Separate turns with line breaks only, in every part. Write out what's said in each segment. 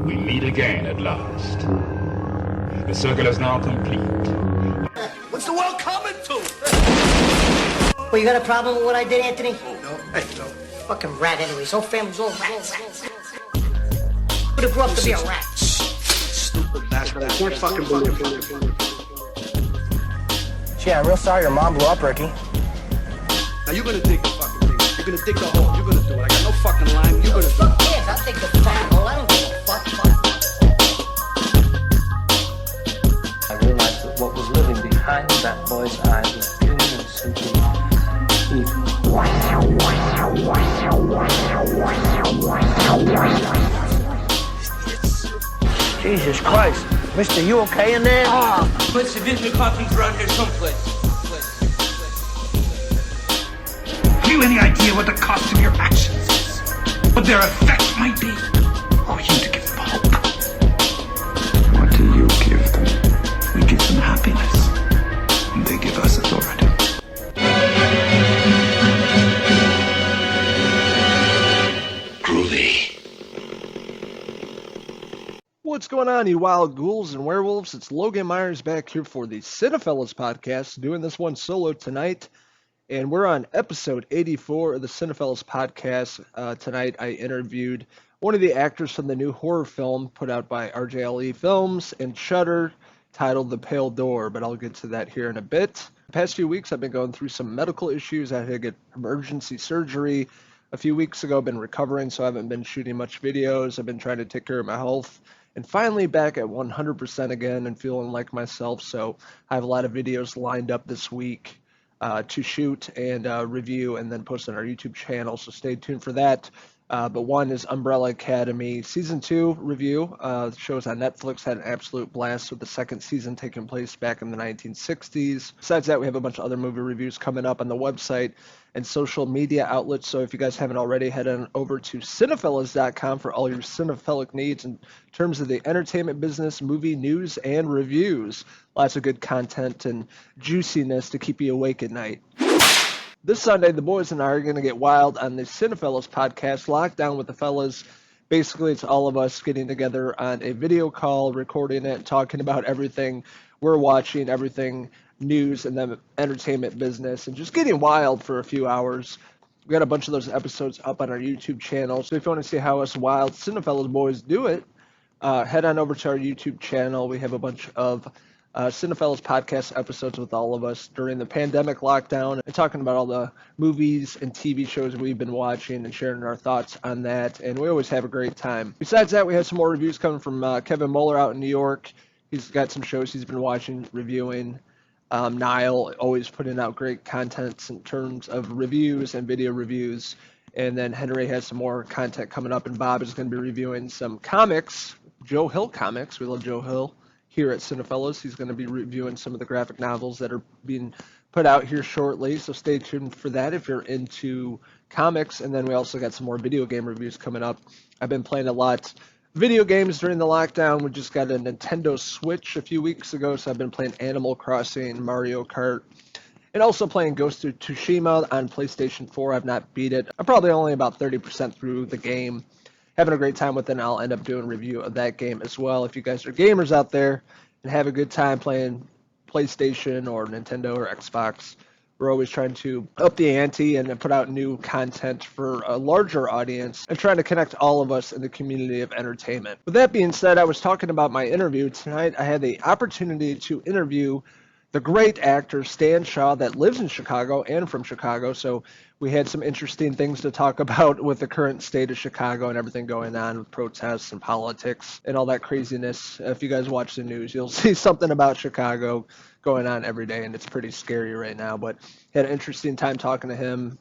We meet again at last. The circle is now complete.
What's the world coming to?
Well, you got a problem with what I did, Anthony?
Oh, no. Hey, no.
Fucking rat anyways. Whole family's all rats. Would have grew up to be a rat.
Stupid bastard. I can't fucking believe it.
Gee, I'm real sorry your mom blew up, Ricky.
Now you're gonna dig the fucking thing. You're gonna dig the hole. You're gonna do it. I got no fucking line. You're gonna do it.
Yes, I'll take the fucking hole. I don't give a fuck.
I realized that what was living behind that boy's eyes was pure and simply evil.
Jesus Christ. Mister, you okay in there?
Put some Vintage coffees around here someplace.
Have you any idea what the cost of your actions is? What their effect might be? Or are you to give them hope? What do you give them? We give them happiness. And they give us authority. Groovy.
What's going on, you wild ghouls and werewolves? It's Logan Myerz back here for the Cinephellas Podcast, doing this one solo tonight. And we're on episode 84 of the Cinephellas Podcast. Tonight I interviewed one of the actors from the new horror film put out by RJLE Films and Shudder, titled The Pale Door, but I'll get to that here in a bit. The past few weeks I've been going through some medical issues. I had to get emergency surgery a few weeks ago. I've been recovering, so I haven't been shooting much videos. I've been trying to take care of my health. And finally back at 100% again and feeling like myself. So I have a lot of videos lined up this week to shoot and review and then post on our YouTube channel. So stay tuned for that. But one is Umbrella Academy Season 2 review. The show's on Netflix. Had an absolute blast with the second season taking place back in the 1960s. Besides that, we have a bunch of other movie reviews coming up on the website and social media outlets. So if you guys haven't already, head on over to Cinephellas.com for all your cinephilic needs in terms of the entertainment business, movie news, and reviews. Lots of good content and juiciness to keep you awake at night. This Sunday, the boys and I are going to get wild on the Cinephellas Podcast, Lockdown with the Fellas. Basically, it's all of us getting together on a video call, recording it, talking about everything we're watching, everything news and the entertainment business, and just getting wild for a few hours. We got a bunch of those episodes up on our YouTube channel, so if you want to see how us wild Cinefellas boys do it, head on over to our YouTube channel. We have a bunch of Cinephellas Podcast episodes with all of us during the pandemic lockdown and talking about all the movies and TV shows we've been watching and sharing our thoughts on that, and we always have a great time. Besides that, we have some more reviews coming from Kevin Muller out in New York. He's got some shows he's been watching, reviewing. Niall always putting out great content in terms of reviews and video reviews. And then Henry has some more content coming up, and Bob is going to be reviewing some comics, Joe Hill comics. We love Joe Hill here at Cinefellas. He's going to be reviewing some of the graphic novels that are being put out here shortly, so stay tuned for that if you're into comics. And then we also got some more video game reviews coming up. I've been playing a lot video games during the lockdown. We just got a Nintendo Switch a few weeks ago, so I've been playing Animal Crossing, Mario Kart, and also playing Ghost of Tsushima on PlayStation 4. I've not beat it. I'm probably only about 30% through the game. Having a great time with it, and I'll end up doing a review of that game as well. If you guys are gamers out there and have a good time playing PlayStation or Nintendo or Xbox, we're always trying to up the ante and put out new content for a larger audience and trying to connect all of us in the community of entertainment. With that being said, I was talking about my interview. Tonight I had the opportunity to interview the great actor Stan Shaw that lives in Chicago and from Chicago. So we had some interesting things to talk about with the current state of Chicago and everything going on with protests and politics and all that craziness. If you guys watch the news, you'll see something about Chicago going on every day, and it's pretty scary right now. But had an interesting time talking to him,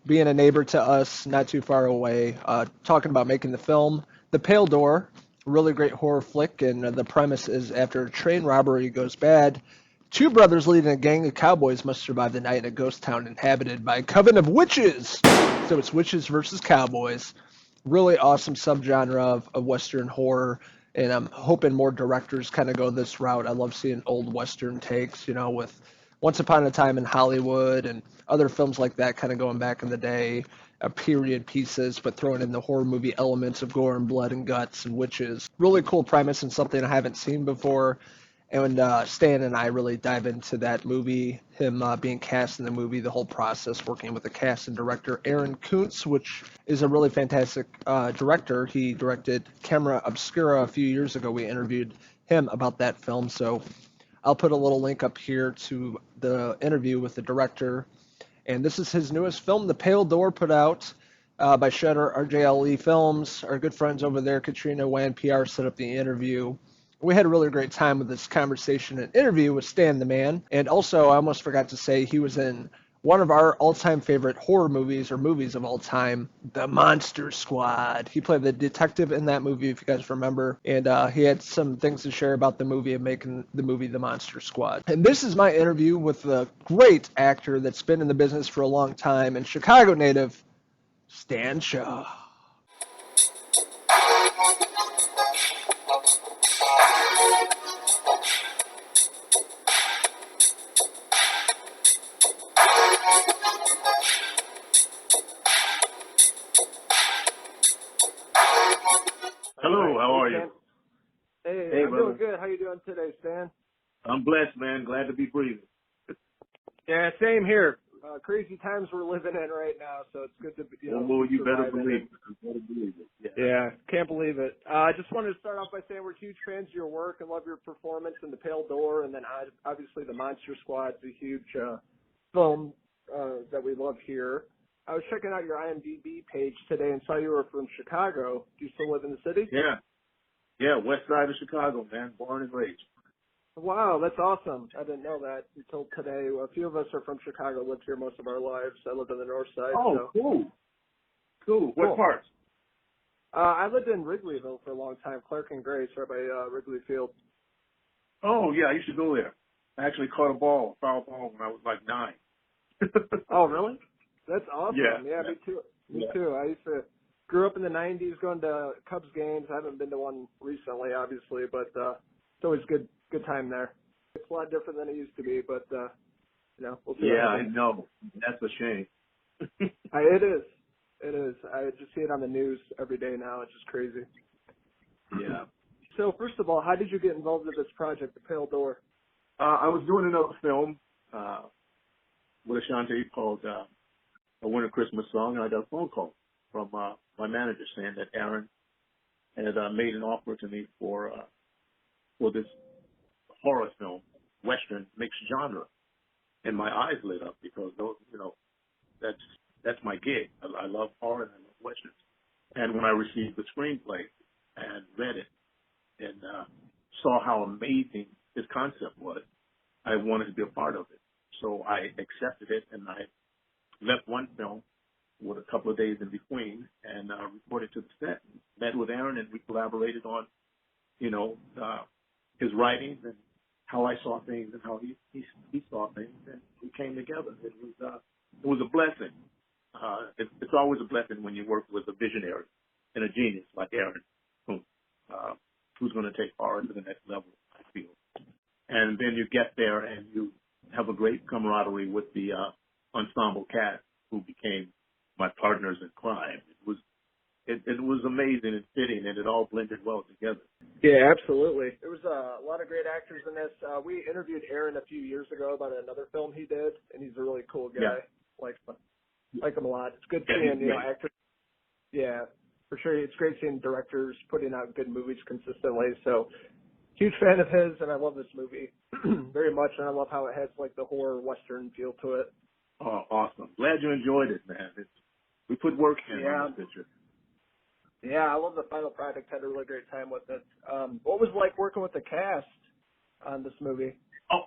being a neighbor to us, not too far away, talking about making the film The Pale Door, a really great horror flick. And the premise is after a train robbery goes bad, two brothers leading a gang of cowboys must survive the night in a ghost town inhabited by a coven of witches. So it's witches versus cowboys. Really awesome subgenre of Western horror. And I'm hoping more directors kind of go this route. I love seeing old Western takes, with Once Upon a Time in Hollywood and other films like that, kind of going back in the day, period pieces, but throwing in the horror movie elements of gore and blood and guts and witches. Really cool premise and something I haven't seen before. And Stan and I really dive into that movie, him being cast in the movie, the whole process, working with the cast and director Aaron Kuntz, which is a really fantastic director. He directed Camera Obscura a few years ago. We interviewed him about that film, so I'll put a little link up here to the interview with the director. And this is his newest film, The Pale Door, put out by Shudder RJLE Films. Our good friends over there, Katrina Wan PR, set up the interview. We had a really great time with this conversation and interview with Stan the Man. And also, I almost forgot to say, he was in one of our all-time favorite horror movies, or movies of all time, The Monster Squad. He played the detective in that movie, if you guys remember. And he had some things to share about the movie and making the movie The Monster Squad. And this is my interview with a great actor that's been in the business for a long time and Chicago native, Stan Shaw.
Hello, how are you?
Hey, I'm
brother.
doing good. How you doing today, Stan?
I'm blessed, man. Glad to be breathing.
Yeah, same here. Crazy times we're living in right now, so it's good to be.
You better believe it. You better believe it.
Yeah, can't believe it. I just wanted to start off by saying we're huge fans of your work and love your performance in The Pale Door, and then obviously The Monster Squad's a huge film that we love here. I was checking out your IMDb page today and saw you were from Chicago. Do you still live in the city?
Yeah, west side of Chicago, man. Born and raised.
Wow, that's awesome. I didn't know that until today. A few of us are from Chicago, lived here most of our lives. I lived on the north side.
Oh,
so.
Cool. What parts?
I lived in Wrigleyville for a long time, Clark and Grace, right by Wrigley Field.
Oh, yeah, I used to go there. I actually caught a foul ball, when I was like 9.
Oh, really? That's awesome.
Yeah.
Me too. Me too. I grew up in the 90s going to Cubs games. I haven't been to one recently, obviously, but it's always good time there. It's a lot different than it used to be, but, we'll see.
Yeah, I know. That's a shame.
It is. It is. I just see it on the news every day now. It's just crazy.
Yeah.
So, first of all, how did you get involved with this project, The Pale Door?
I was doing another film with Ashante called A Winter Christmas Song, and I got a phone call from my manager saying that Aaron had made an offer to me for this horror film, Western mixed genre, and my eyes lit up because those, that's my gig. I love horror and I love Westerns. And when I received the screenplay and read it and saw how amazing his concept was, I wanted to be a part of it. So I accepted it, and I left one film with a couple of days in between and reported to the set. Met with Aaron, and we collaborated on, his writings and how I saw things and how he saw things, and we came together. It was a blessing. It's always a blessing when you work with a visionary and a genius like Aaron, who's going to take horror to the next level, I feel. And then you get there and you have a great camaraderie with the ensemble cast who became my partners in crime. It was amazing and fitting, and it all blended well together.
Yeah, absolutely. There was a lot of great actors in this. We interviewed Aaron a few years ago about another film he did, and he's a really cool guy.
Yeah.
Like him a lot. It's good seeing actors. Yeah, for sure. It's great seeing directors putting out good movies consistently. So, huge fan of his, and I love this movie very much, and I love how it has like the horror Western feel to it.
Oh, awesome. Glad you enjoyed it, man. We put work in on this picture.
Yeah, I love the final product. Had a really great time with it. What was it like working with the cast on this movie?
Oh,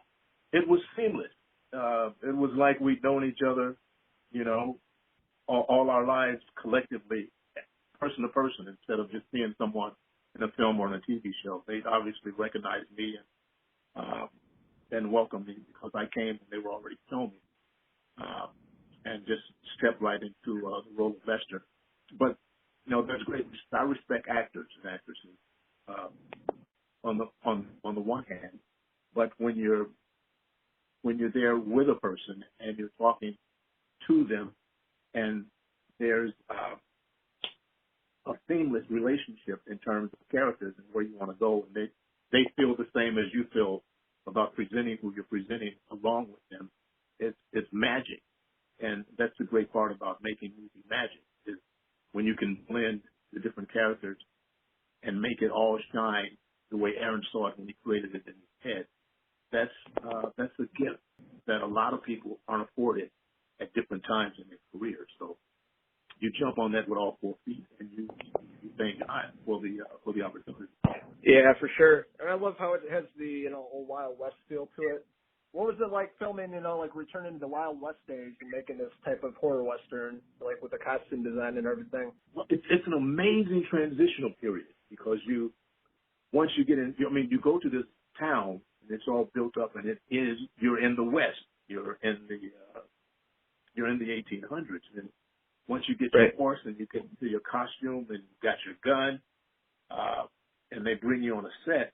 it was seamless. It was like we'd known each other, all our lives collectively, person to person, instead of just seeing someone in a film or in a TV show. They obviously recognized me and welcomed me because I came and they were already filming, and just stepped right into the role of Lester. But that's great. I respect actors and actresses on the one hand, but when you're when you're there with a person and you're talking to them, and there's a seamless relationship in terms of characters and where you want to go, and they feel the same as you feel about presenting who you're presenting along with them. It's magic, and that's the great part about making movie magic, is when you can blend the different characters and make it all shine the way Aaron saw it when he created it in his head. That's a gift that a lot of people aren't afforded at different times in their career. So you jump on that with all 4 feet, and you thank God for the opportunity.
Yeah, for sure. And I love how it has the old Wild West feel to it. What was it like filming, like returning to the Wild West days and making this type of horror western, like with the costume design and everything?
Well, it's an amazing transitional period, because once you get in, you go to this town and it's all built up, and you're in the West, you're in the 1800s, and once you get your horse and you get into your costume and you got your gun, and they bring you on a set,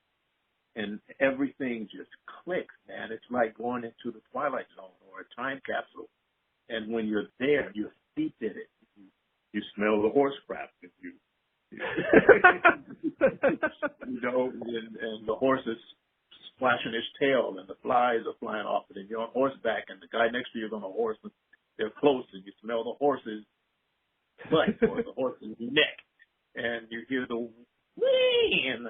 and everything just clicks, man. It's like going into the Twilight Zone or a time capsule. And when you're there, you're steeped in it. You smell the horse crap. And the horse is splashing his tail, and the flies are flying off it, and you're on horseback, and the guy next to you is on a horse, and they're close, and you smell the horse's butt or the horse's neck, and you hear the whee and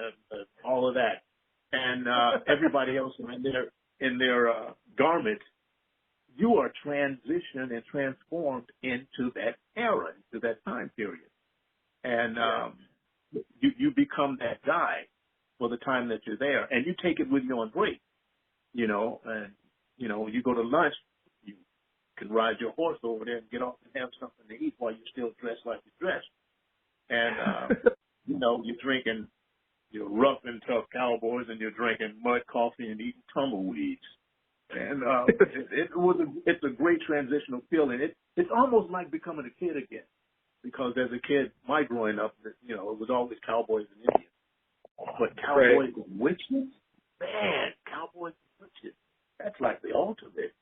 all of that, and everybody else in their garments. You are transitioned and transformed into that era, into that time period, and you become that guy for the time that you're there, and you take it with you on break, and you go to lunch, you can ride your horse over there and get off and have something to eat while you're still dressed like you're dressed, and you're drinking your rough and tough cowboys, and you're drinking mud coffee and eating tumbleweeds, and it's a great transitional feeling. It's almost like becoming a kid again, because as a kid, my growing up, it was always cowboys and Indians. But cowboys and witches? Man, cowboys and witches. That's like the ultimate.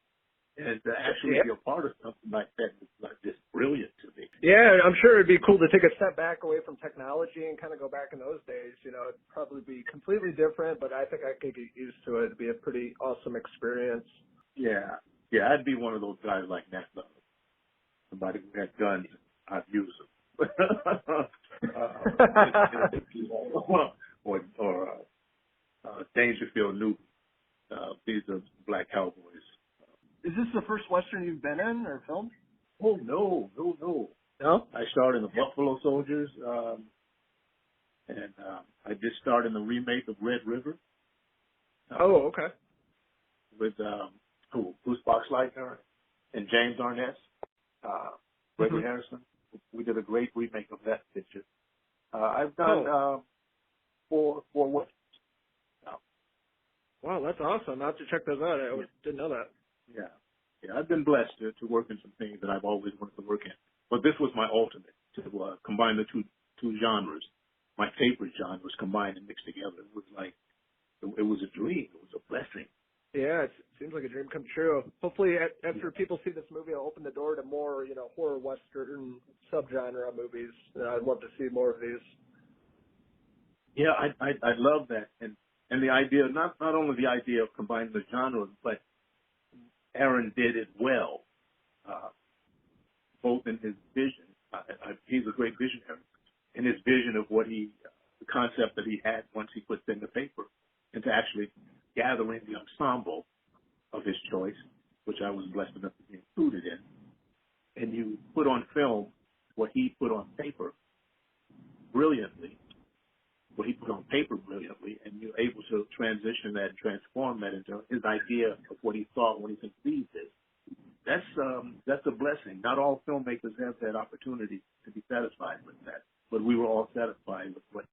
And to actually be a part of something like that is like just brilliant to me.
Yeah, I'm sure it'd be cool to take a step back away from technology and kind of go back in those days. It'd probably be completely different, but I think I could get used to it. It'd be a pretty awesome experience.
Yeah. Yeah, I'd be one of those guys like that, though. Somebody who had guns, I'd use them. or Dangerfield Newton. These are black cowboys.
Is this the first Western you've been in or filmed?
Oh, no.
No?
I starred in the Buffalo Soldiers, and I just starred in the remake of Red River.
Okay.
With Bruce Boxleitner and James Arness, Gregory Harrison. We did a great remake of that picture. I've done 4 westerns.
Wow, that's awesome. I'll have to check those out. I didn't know that.
Yeah, I've been blessed to work in some things that I've always wanted to work in. But this was my ultimate, to combine the two genres, my favorite genres combined and mixed together. It was like, it was a dream. It was a blessing.
Yeah, it seems like a dream come true. Hopefully, after people see this movie, it'll open the door to more, horror western subgenre movies. I'd love to see more of these.
Yeah, I love that, and the idea, not only the idea of combining the genres, but Aaron did it well, both in his vision. He's a great visionary, in his vision of the concept that he had once he put pen to paper, and to actually gathering the ensemble of his choice, which I was blessed enough to be included in. And you put on film what he put on paper brilliantly, and you're able to transition that and transform that into his idea of what he thought when he conceived it. That's a blessing. Not all filmmakers have that opportunity to be satisfied with that, but we were all satisfied with what,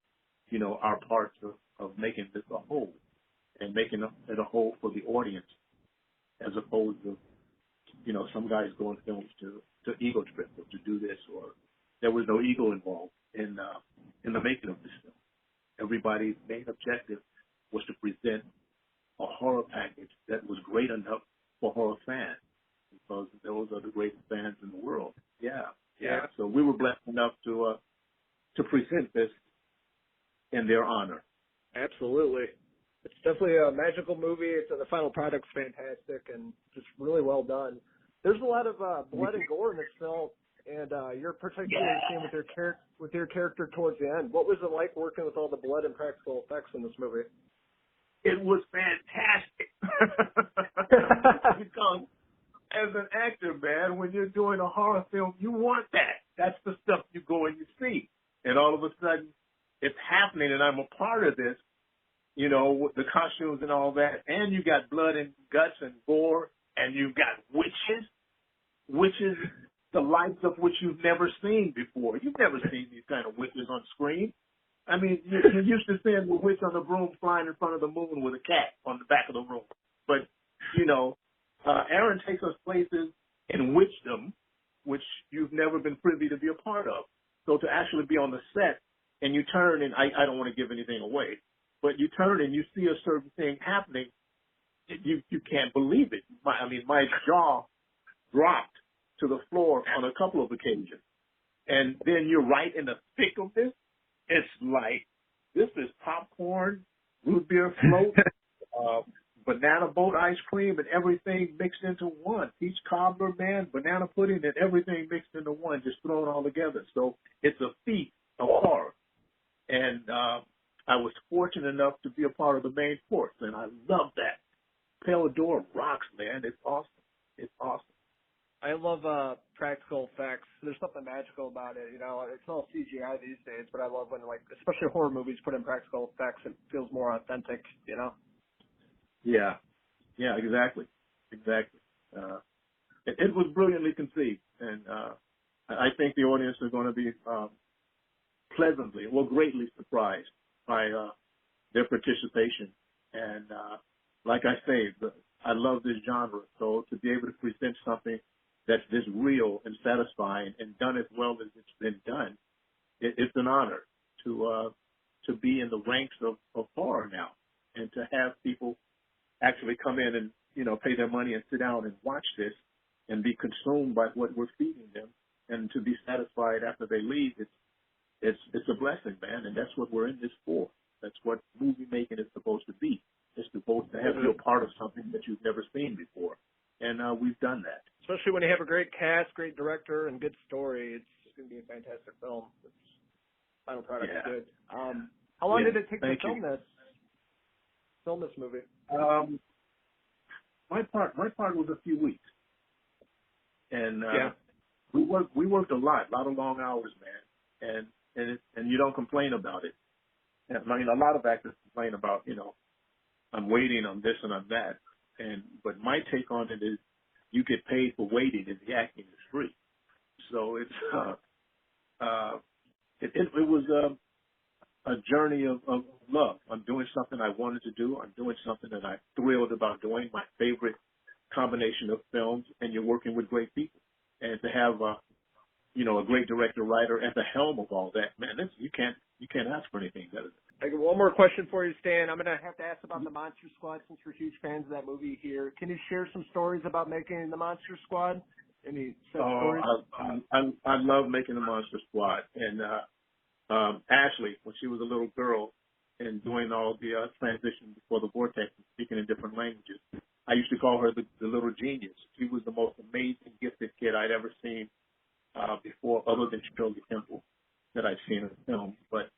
our parts of making this a whole, and making it a whole for the audience, as opposed to, some guys going films to ego trip or to do this, or there was no ego involved in the making of this film. Everybody's main objective was to present a horror package that was great enough for horror fans, because those are the greatest fans in the world. Yeah. So we were blessed enough to present this in their honor.
Absolutely. It's definitely a magical movie. The final product's fantastic and just really well done. There's a lot of blood and gore in this film, and you're particularly seen with your character towards the end. What was it like working with all the blood and practical effects in this movie?
It was fantastic. Because as an actor, man, when you're doing a horror film, you want that. That's the stuff you go and you see. And all of a sudden, it's happening, and I'm a part of this, you know, with the costumes and all that. And you got blood and guts and gore, and you've got witches, the likes of which you've never seen before. You've never seen these kind of witches on screen. I mean, you're used to seeing the witch on the broom flying in front of the moon with a cat on the back of the room. But, you know, Aaron takes us places in witchdom, which you've never been privy to be a part of. So to actually be on the set and you turn, and I don't want to give anything away, but you turn and you see a certain thing happening, you can't believe it. My jaw dropped to the floor on a couple of occasions. And then you're right in the thick of this. It's like, this is popcorn, root beer float, banana boat ice cream, and everything mixed into one. Peach cobbler, man, banana pudding, and everything mixed into one, just thrown all together. So it's a feast of horror. And I was fortunate enough to be a part of the main course, and I love that. Pale Door rocks, man. It's awesome. It's awesome.
I love practical effects. There's something magical about it. You know, it's all CGI these days, but I love when, like, especially horror movies put in practical effects. It feels more authentic, you know?
Yeah, exactly. It was brilliantly conceived, and I think the audience is going to be greatly surprised by their participation. And like I say, I love this genre, so to be able to present something that's this real and satisfying and done as well as it's been done, it's an honor to be in the ranks of horror now, and to have people actually come in and, you know, pay their money and sit down and watch this and be consumed by what we're feeding them, and to be satisfied after they leave. It's a blessing, man, and that's what we're in this for. That's what movie making is supposed to be. It's supposed to have you a part of something that you've never seen before, and we've done that.
Especially when you have a great cast, great director, and good story, it's going to be a fantastic film. Final product is good. How long did it take to film this movie?
My part was a few weeks, and we worked a lot of long hours, man, and you don't complain about it. And, I mean, a lot of actors complain about, you know, I'm waiting on this and on that, but my take on it is you get paid for waiting, and the acting is free. So it was a journey of love. I'm doing something I wanted to do. I'm doing something that I'm thrilled about doing. My favorite combination of films, and you're working with great people, and to have a great director, writer at the helm of all that, man, you can't ask for anything better.
I got one more question for you, Stan. I'm going to have to ask about the Monster Squad since we're huge fans of that movie here. Can you share some stories about making the Monster Squad? Any stories?
I love making the Monster Squad. And Ashley, when she was a little girl and doing all the transition before the vortex and speaking in different languages, I used to call her the little genius. She was the most amazing, gifted kid I'd ever seen before, other than Shirley Temple, that I've seen in film. But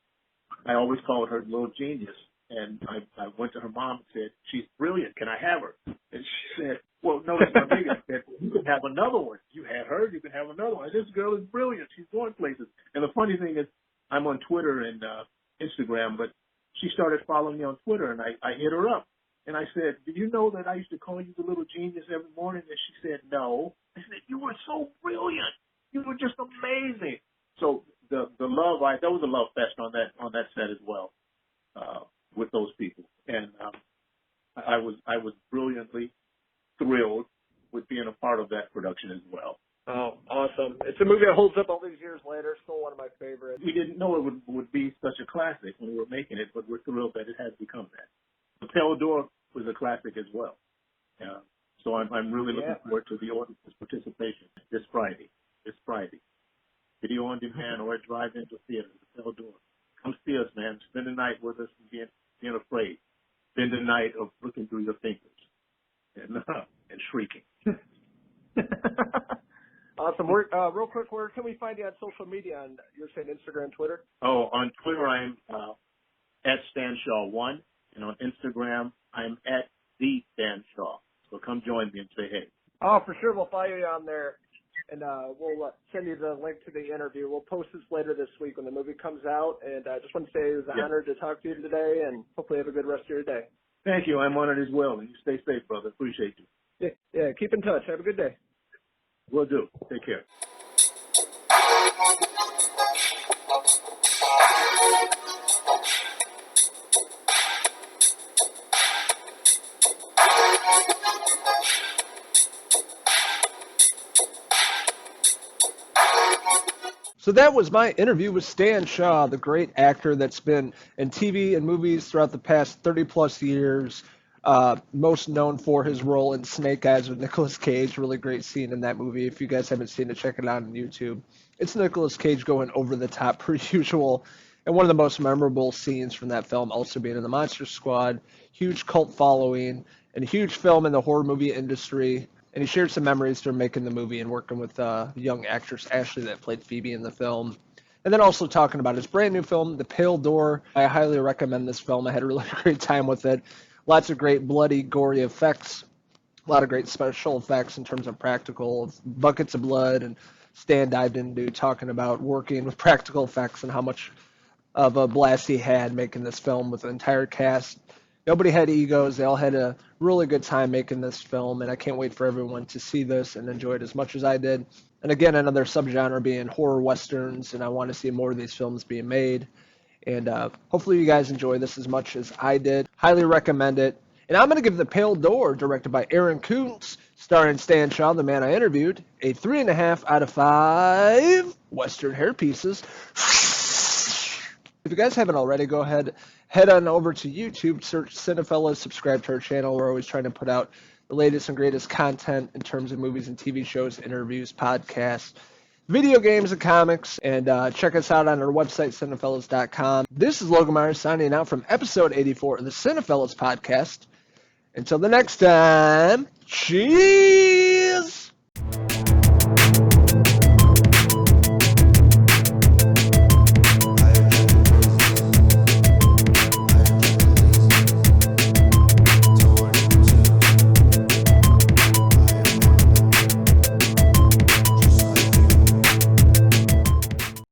I always called her little genius. And I went to her mom and said, she's brilliant. Can I have her? And she said, well, no, that's not big. I said, you can have another one. You had her, you can have another one. This girl is brilliant. She's going places. And the funny thing is, I'm on Twitter and Instagram, but she started following me on Twitter, and I hit her up. And I said, do you know that I used to call you the little genius every morning? And she said, no. I said, you were so brilliant. You were just amazing. So the love, there was a love fest on that set as well with those people. And I was brilliantly thrilled with being a part of that production as well.
Oh, awesome. It's a movie that holds up all these years later. Still one of my favorites.
We didn't know it would be such a classic when we were making it, but we're thrilled that it has become that. The Pale Door was a classic as well. So I'm really looking forward to the audience's participation this Friday. Video on demand or drive-in to theater, the Pale Door. Come see us, man. Spend the night with us and being afraid. Spend the night of looking through your fingers and shrieking.
Awesome. Real quick, where can we find you on social media? On you're saying Instagram, Twitter?
Oh, on Twitter I'm at Stanshaw1, and on Instagram I'm at the Stanshaw. So come join me and say hey.
Oh, for sure. We'll follow you on there, and we'll send you the link to the interview. We'll post this later this week when the movie comes out, and I just want to say it was an honor to talk to you today, and hopefully have a good rest of your day.
Thank you. I'm honored as well, and you stay safe, brother. Appreciate you.
Yeah. Keep in touch. Have a good day.
Will do. Take care.
So that was my interview with Stan Shaw, the great actor that's been in TV and movies throughout the past 30-plus years, most known for his role in Snake Eyes with Nicolas Cage. Really great scene in that movie. If you guys haven't seen it, check it out on YouTube. It's Nicolas Cage going over the top per usual, and one of the most memorable scenes from that film also being in the Monster Squad. Huge cult following, and a huge film in the horror movie industry. And he shared some memories from making the movie and working with young actress Ashley that played Phoebe in the film. And then also talking about his brand new film, The Pale Door. I highly recommend this film. I had a really great time with it. Lots of great bloody, gory effects. A lot of great special effects in terms of practical, buckets of blood. And Stan dived into talking about working with practical effects and how much of a blast he had making this film with the entire cast. Nobody had egos. They all had a really good time making this film, and I can't wait for everyone to see this and enjoy it as much as I did. And again, another subgenre being horror westerns, and I want to see more of these films being made. And hopefully you guys enjoy this as much as I did. Highly recommend it. And I'm going to give The Pale Door, directed by Aaron Kuntz, starring Stan Shaw, the man I interviewed, a 3.5 out of 5 Western hair pieces. If you guys haven't already, go ahead, head on over to YouTube, search Cinephellas, subscribe to our channel. We're always trying to put out the latest and greatest content in terms of movies and TV shows, interviews, podcasts, video games, and comics. And check us out on our website, Cinephellas.com. This is Logan Myerz signing out from episode 84 of the Cinephellas Podcast. Until the next time, cheese!